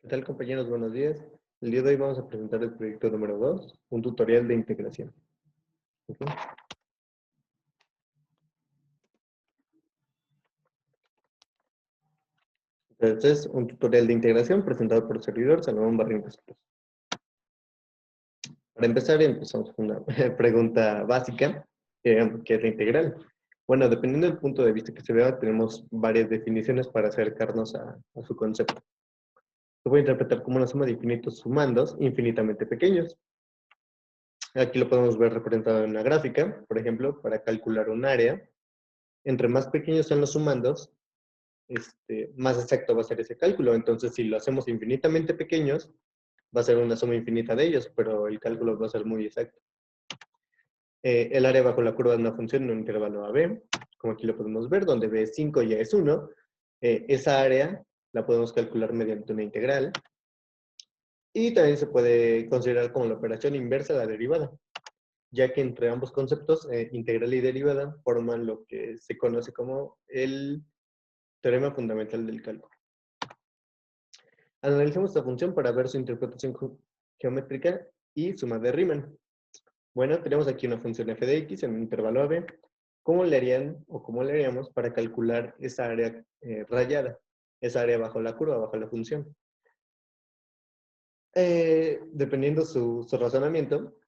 ¿Qué tal, compañeros? Buenos días. El día de hoy vamos a presentar el proyecto número 2, un tutorial de integración. ¿Ok? Entonces, un tutorial de integración presentado por el servidor Salomón Barrientos. Para empezar, empezamos con una pregunta básica, que es la integral. Bueno, dependiendo del punto de vista que se vea, tenemos varias definiciones para acercarnos a su concepto. Lo voy a interpretar como una suma de infinitos sumandos infinitamente pequeños. Aquí lo podemos ver representado en una gráfica, por ejemplo, para calcular un área. Entre más pequeños sean los sumandos, más exacto va a ser ese cálculo. Entonces, si lo hacemos infinitamente pequeños, va a ser una suma infinita de ellos, pero el cálculo va a ser muy exacto. El área bajo la curva de una función en un intervalo AB, como aquí lo podemos ver, donde B5 ya es 1. Esa área la podemos calcular mediante una integral. Y también se puede considerar como la operación inversa de la derivada, ya que entre ambos conceptos, integral y derivada, forman lo que se conoce como el teorema fundamental del cálculo. Analicemos esta función para ver su interpretación geométrica y suma de Riemann. Bueno, tenemos aquí una función f de x en un intervalo AB. ¿Cómo le harían o cómo le haríamos para calcular esa área rayada? Esa área bajo la curva, bajo la función. Dependiendo su razonamiento,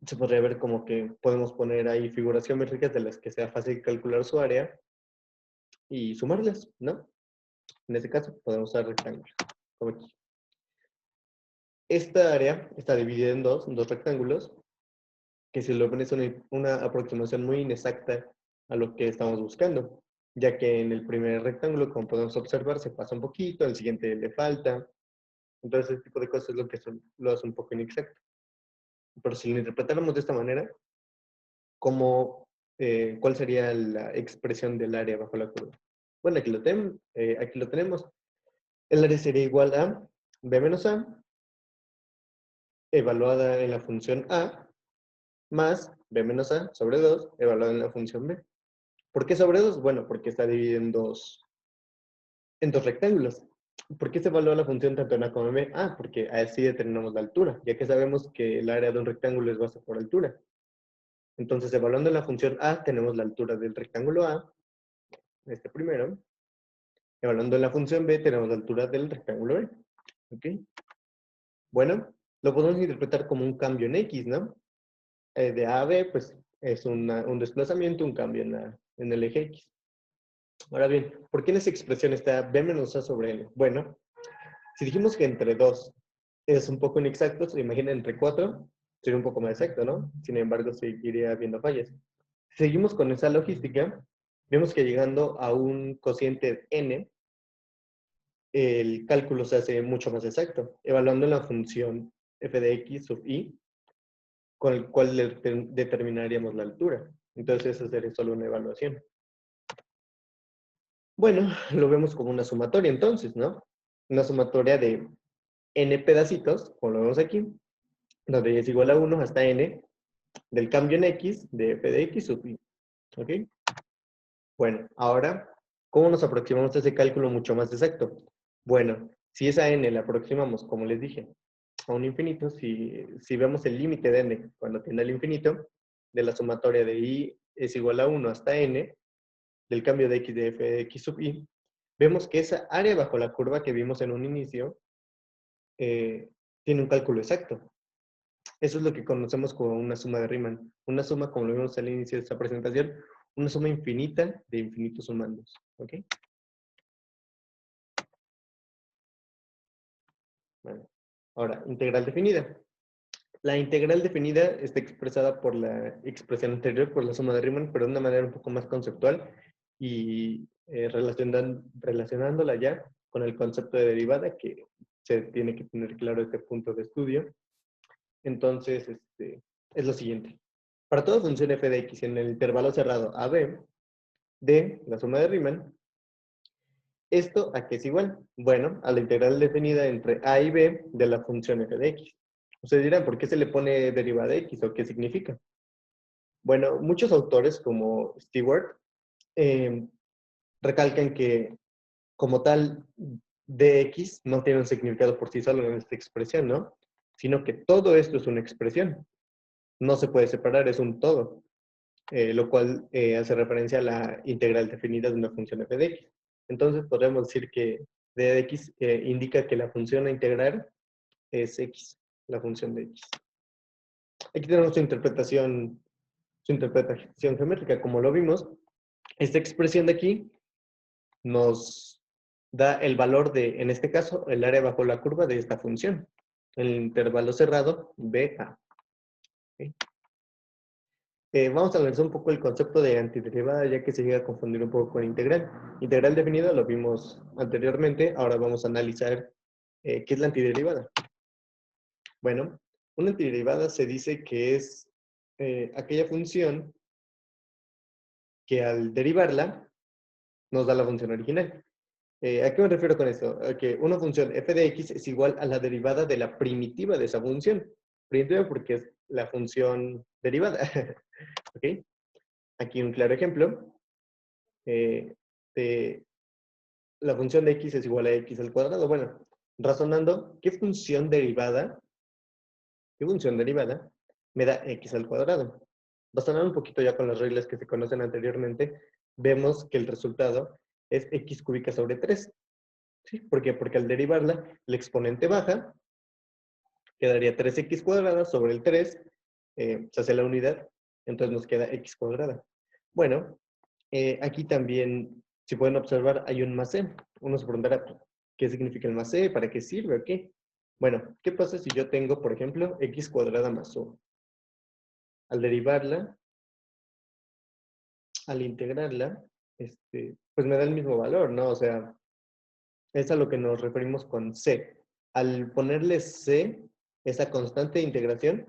se podría ver como que podemos poner ahí figuras geométricas de las que sea fácil calcular su área y sumarlas, ¿no? En este caso, podemos usar rectángulos, como aquí. Esta área está dividida en dos rectángulos, que si lo ven es una aproximación muy inexacta a lo que estamos buscando, ya que en el primer rectángulo, como podemos observar, se pasa un poquito, el siguiente le falta. Entonces, este tipo de cosas es lo que lo hace un poco inexacto. Pero si lo interpretáramos de esta manera, ¿cuál sería la expresión del área bajo la curva? Bueno, aquí lo tenemos. El área sería igual a b menos a, evaluada en la función a, más b menos a sobre 2, evaluada en la función b. ¿Por qué sobre 2? Bueno, porque está dividido en dos rectángulos. ¿Por qué se evalúa la función tanto en a como en b? Ah, porque así determinamos la altura, ya que sabemos que el área de un rectángulo es base por altura. Entonces, evaluando la función a, tenemos la altura del rectángulo a, este primero. Evaluando la función b, tenemos la altura del rectángulo b. ¿Ok? Bueno, lo podemos interpretar como un cambio en x, ¿no? De a a b, pues es un desplazamiento, un cambio en el eje x. Ahora bien, ¿por qué en esa expresión está b menos a sobre n? Bueno, si dijimos que entre 2 es un poco inexacto, se imagina entre 4 sería un poco más exacto, ¿no? Sin embargo, seguiría habiendo fallas. Si seguimos con esa logística, vemos que llegando a un cociente n, el cálculo se hace mucho más exacto, evaluando la función f de x sub i, con el cual determinaríamos la altura. Entonces, eso sería solo una evaluación. Bueno, lo vemos como una sumatoria entonces, ¿no? Una sumatoria de n pedacitos, como lo vemos aquí, donde y es igual a 1 hasta n, del cambio en x de f de x sub i. ¿Ok? Bueno, ahora, ¿cómo nos aproximamos a ese cálculo mucho más exacto? Bueno, si esa n la aproximamos, como les dije, a un infinito, si vemos el límite de n cuando tiende al infinito, de la sumatoria de i es igual a 1 hasta n, del cambio de x de f de x sub i, vemos que esa área bajo la curva que vimos en un inicio tiene un cálculo exacto. Eso es lo que conocemos como una suma de Riemann. Una suma, como lo vimos al inicio de esta presentación, una suma infinita de infinitos sumandos. ¿Ok? Bueno, ahora, integral definida. La integral definida está expresada por la expresión anterior, por la suma de Riemann, pero de una manera un poco más conceptual y relacionándola ya con el concepto de derivada, que se tiene que tener claro este punto de estudio. Entonces, es lo siguiente. Para toda función f de x en el intervalo cerrado AB de la suma de Riemann, ¿esto a qué es igual? Bueno, a la integral definida entre a y b de la función f de x. Ustedes dirán, ¿por qué se le pone derivada de x o qué significa? Bueno, muchos autores como Stewart recalcan que como tal dx no tiene un significado por sí solo en esta expresión, ¿no? Sino que todo esto es una expresión. No se puede separar, es un todo. Lo cual hace referencia a la integral definida de una función f de x. Entonces podemos decir que d de x indica que la función a integrar es x, la función de x. Aquí tenemos su interpretación geométrica. Como lo vimos, esta expresión de aquí nos da el valor de, en este caso, el área bajo la curva de esta función. El intervalo cerrado BA. ¿Okay? Vamos a analizar un poco el concepto de antiderivada, ya que se llega a confundir un poco con integral. Integral definida lo vimos anteriormente, ahora vamos a analizar qué es la antiderivada. Bueno, una antiderivada se dice que es aquella función que al derivarla nos da la función original. ¿A qué me refiero con esto? A que una función f de x es igual a la derivada de la primitiva de esa función. Primitiva porque es la función derivada. ¿Ok? Aquí un claro ejemplo. De la función de x es igual a x al cuadrado. Bueno, razonando, ¿qué función derivada me da x al cuadrado? Razonando un poquito ya con las reglas que se conocen anteriormente, vemos que el resultado es x cúbica sobre 3. ¿Sí? ¿Por qué? Porque al derivarla, el exponente baja, quedaría 3x cuadrada sobre el 3, se hace la unidad, entonces nos queda x cuadrada. Bueno, aquí también, si pueden observar, hay un más c. Uno se preguntará, ¿qué significa el más c? ¿Para qué sirve o qué? Bueno, ¿qué pasa si yo tengo, por ejemplo, x cuadrada más 1? Al derivarla, al integrarla, pues me da el mismo valor, ¿no? O sea, es a lo que nos referimos con c. Al ponerle c, esa constante de integración,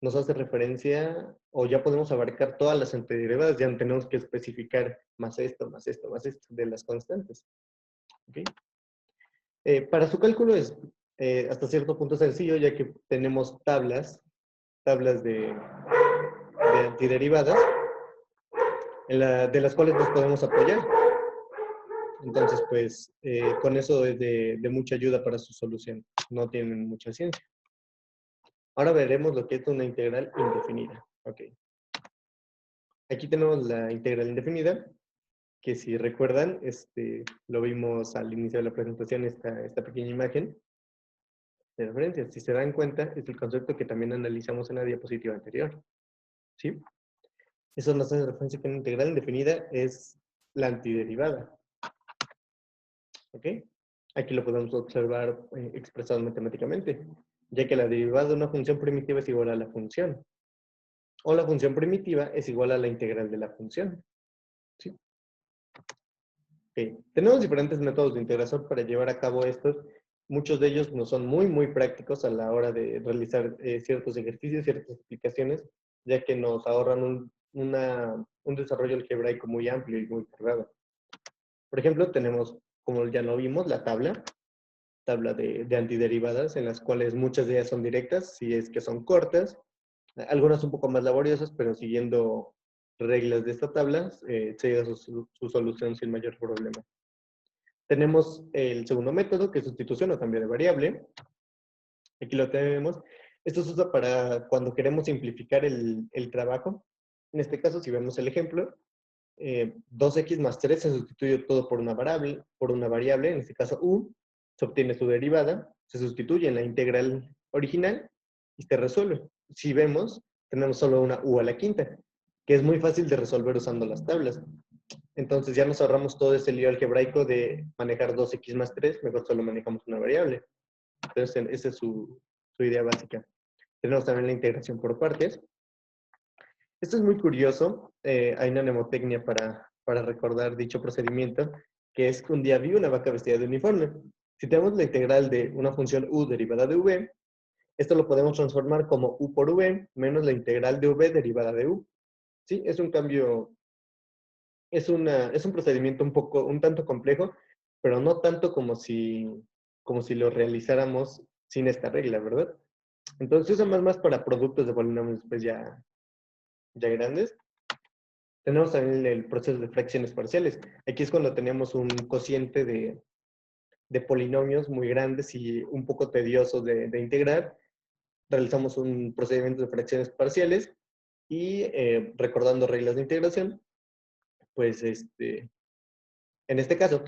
nos hace referencia, o ya podemos abarcar todas las antiderivadas, ya no tenemos que especificar más esto, más esto, más esto, de las constantes. ¿Okay? Para su cálculo es hasta cierto punto sencillo, ya que tenemos tablas de antiderivadas, de las cuales nos podemos apoyar. Entonces, pues, con eso es de mucha ayuda para su solución. No tienen mucha ciencia. Ahora veremos lo que es una integral indefinida. Ok. Aquí tenemos la integral indefinida, que si recuerdan, lo vimos al inicio de la presentación, esta pequeña imagen de referencia. Si se dan cuenta, es el concepto que también analizamos en la diapositiva anterior. ¿Sí? Eso nos hace referencia que una integral indefinida es la antiderivada. ¿Ok? Aquí lo podemos observar expresado matemáticamente, ya que la derivada de una función primitiva es igual a la función. O la función primitiva es igual a la integral de la función. ¿Sí? Okay. Tenemos diferentes métodos de integración para llevar a cabo estos. Muchos de ellos no son muy prácticos a la hora de realizar ciertos ejercicios, ciertas aplicaciones, ya que nos ahorran un desarrollo algebraico muy amplio y muy cargado. Por ejemplo, tenemos, como ya lo vimos, la tabla de antiderivadas, en las cuales muchas de ellas son directas, si es que son cortas, algunas un poco más laboriosas, pero siguiendo reglas de esta tabla, se llega a su solución sin mayor problema. Tenemos el segundo método, que es sustitución o cambio de variable. Aquí lo tenemos. Esto se usa para cuando queremos simplificar el trabajo. En este caso, si vemos el ejemplo, 2x más 3 se sustituye todo por una variable, en este caso u, se obtiene su derivada, se sustituye en la integral original y se resuelve. Si vemos, tenemos solo una u a la quinta, que es muy fácil de resolver usando las tablas. Entonces ya nos ahorramos todo ese lío algebraico de manejar 2x más 3, mejor solo manejamos una variable. Entonces esa es su idea básica. Tenemos también la integración por partes. Esto es muy curioso. Hay una mnemotecnia para recordar dicho procedimiento, que es que un día vi una vaca vestida de uniforme. Si tenemos la integral de una función u derivada de v, esto lo podemos transformar como u por v menos la integral de v derivada de u. ¿Sí? Es un cambio, es un procedimiento un tanto complejo, pero no tanto como si lo realizáramos sin esta regla, ¿verdad? Entonces se usa más para productos de polinomios pues ya grandes. Tenemos también el proceso de fracciones parciales. Aquí es cuando tenemos un cociente de de polinomios muy grandes y un poco tediosos de integrar, realizamos un procedimiento de fracciones parciales y recordando reglas de integración, pues en este caso,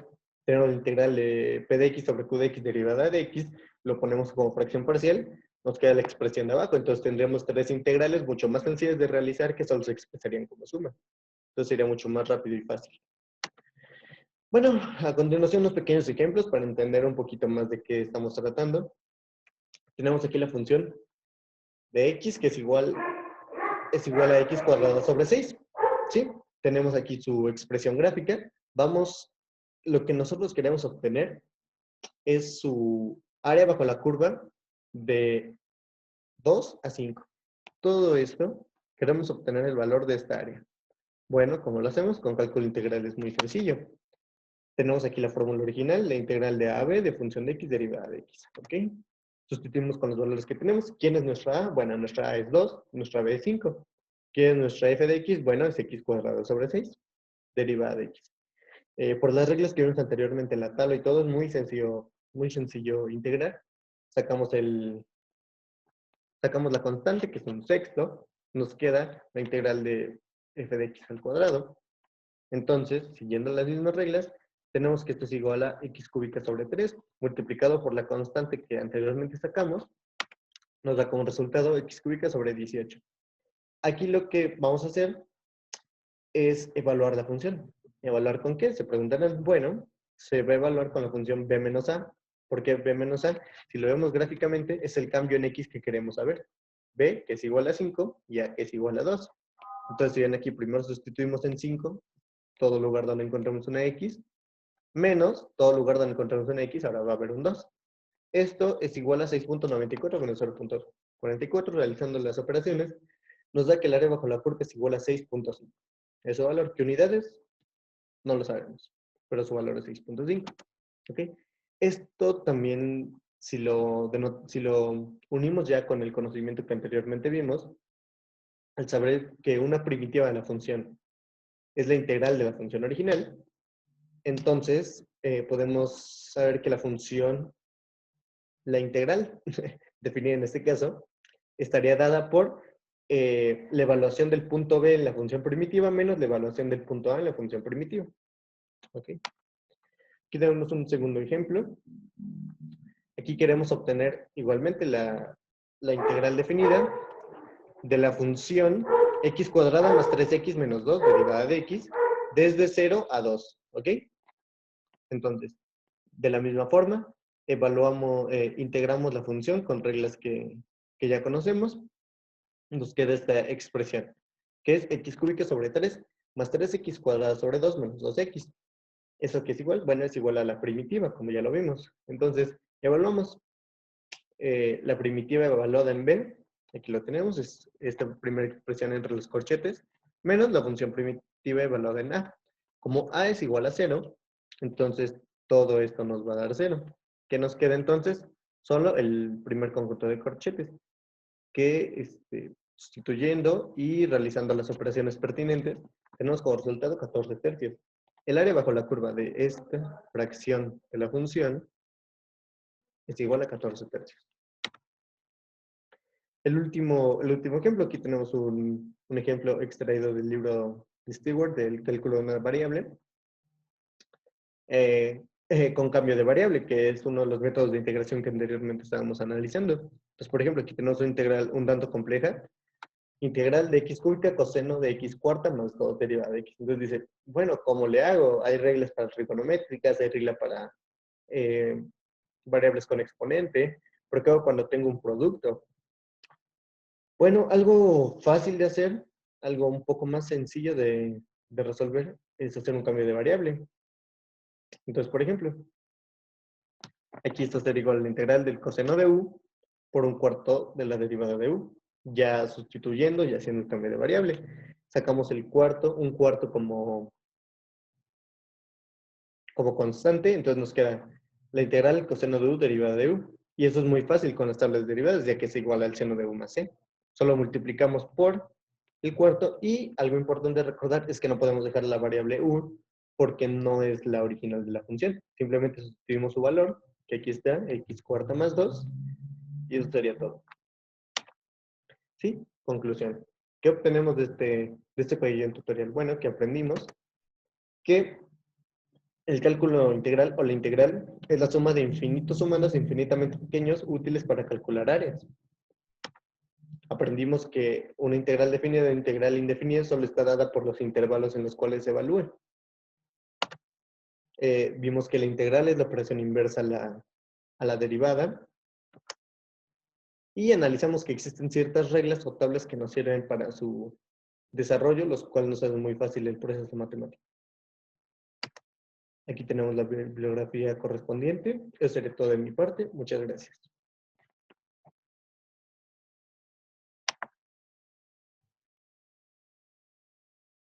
tenemos la integral de p de x sobre q de x derivada de x, lo ponemos como fracción parcial, nos queda la expresión de abajo, entonces tendríamos tres integrales mucho más sencillas de realizar que solo se expresarían como suma. Entonces sería mucho más rápido y fácil. Bueno, a continuación unos pequeños ejemplos para entender un poquito más de qué estamos tratando. Tenemos aquí la función de x que es igual a x cuadrado sobre 6. ¿Sí? Tenemos aquí su expresión gráfica. Lo que nosotros queremos obtener es su área bajo la curva de 2 a 5. Todo esto, queremos obtener el valor de esta área. Bueno, ¿cómo lo hacemos? Con cálculo integral es muy sencillo. Tenemos aquí la fórmula original, la integral de a a b de función de x derivada de x. ¿Ok? Sustituimos con los valores que tenemos. ¿Quién es nuestra a? Bueno, nuestra a es 2, nuestra b es 5. ¿Quién es nuestra f de x? Bueno, es x cuadrado sobre 6, derivada de x. Por las reglas que vimos anteriormente en la tabla y todo, es muy sencillo integrar. Sacamos la constante, que es un sexto, nos queda la integral de f de x al cuadrado. Entonces, siguiendo las mismas reglas, tenemos que esto es igual a x cúbica sobre 3, multiplicado por la constante que anteriormente sacamos, nos da como resultado x cúbica sobre 18. Aquí lo que vamos a hacer es evaluar la función. ¿Evaluar con qué? Se preguntarán, bueno, se va a evaluar con la función b menos a. ¿Por qué b menos a? Si lo vemos gráficamente, es el cambio en x que queremos saber. b, que es igual a 5, y a, que es igual a 2. Entonces, si ven aquí, primero sustituimos en 5, todo lugar donde encontramos una x, menos todo lugar donde encontramos una x, ahora va a haber un 2. Esto es igual a 6.94 menos 0.44. Realizando las operaciones, nos da que el área bajo la curva es igual a 6.5. ¿Ese valor qué unidades? No lo sabemos, pero su valor es 6.5. ¿Ok? Esto también, si lo unimos ya con el conocimiento que anteriormente vimos, al saber que una primitiva de la función es la integral de la función original, entonces podemos saber que la integral, definida en este caso, estaría dada por la evaluación del punto b en la función primitiva menos la evaluación del punto a en la función primitiva. ¿Ok? Aquí tenemos un segundo ejemplo. Aquí queremos obtener igualmente la integral definida de la función x cuadrada más 3x menos 2 derivada de x desde 0 a 2. ¿Ok? Entonces, de la misma forma, integramos la función con reglas que ya conocemos. Nos queda esta expresión, que es x cúbica sobre 3 más 3x cuadrada sobre 2 menos 2x. ¿Eso qué es igual? Bueno, es igual a la primitiva, como ya lo vimos. Entonces, evaluamos la primitiva evaluada en b. Aquí lo tenemos, es esta primera expresión entre los corchetes, menos la función primitiva evaluada en a. Como a es igual a 0, entonces todo esto nos va a dar 0. ¿Qué nos queda entonces? Solo el primer conjunto de corchetes, que sustituyendo y realizando las operaciones pertinentes, tenemos como resultado 14 tercios. El área bajo la curva de esta fracción de la función es igual a 14 tercios. El último ejemplo, aquí tenemos un ejemplo extraído del libro de Stewart, del cálculo de una variable, con cambio de variable, que es uno de los métodos de integración que anteriormente estábamos analizando. Entonces, por ejemplo, aquí tenemos una integral un tanto compleja, integral de x cúbica coseno de x cuarta más 2 derivada de x. Entonces dice, bueno, ¿cómo le hago? Hay reglas para trigonométricas, hay regla para variables con exponente, pero ¿qué hago cuando tengo un producto? Bueno, algo fácil de hacer, algo un poco más sencillo de resolver, es hacer un cambio de variable. Entonces, por ejemplo, aquí esto sería igual a la integral del coseno de u por un cuarto de la derivada de u. Ya sustituyendo y haciendo el cambio de variable. Sacamos un cuarto como constante, entonces nos queda la integral del coseno de u derivada de u. Y eso es muy fácil con las tablas derivadas, ya que es igual al seno de u más c. Solo multiplicamos por el cuarto y algo importante de recordar es que no podemos dejar la variable u porque no es la original de la función. Simplemente sustituimos su valor, que aquí está, x cuarta más 2, y eso sería todo. ¿Sí? Conclusión. ¿Qué obtenemos de este pequeño tutorial? Bueno, que aprendimos que el cálculo integral o la integral es la suma de infinitos humanos infinitamente pequeños útiles para calcular áreas. Aprendimos que una integral definida y una integral indefinida solo está dada por los intervalos en los cuales se evalúe. Vimos que la integral es la operación inversa a la derivada. Y analizamos que existen ciertas reglas o tablas que nos sirven para su desarrollo, los cuales nos hacen muy fácil el proceso matemático. Aquí tenemos la bibliografía correspondiente. Eso sería todo de mi parte. Muchas gracias.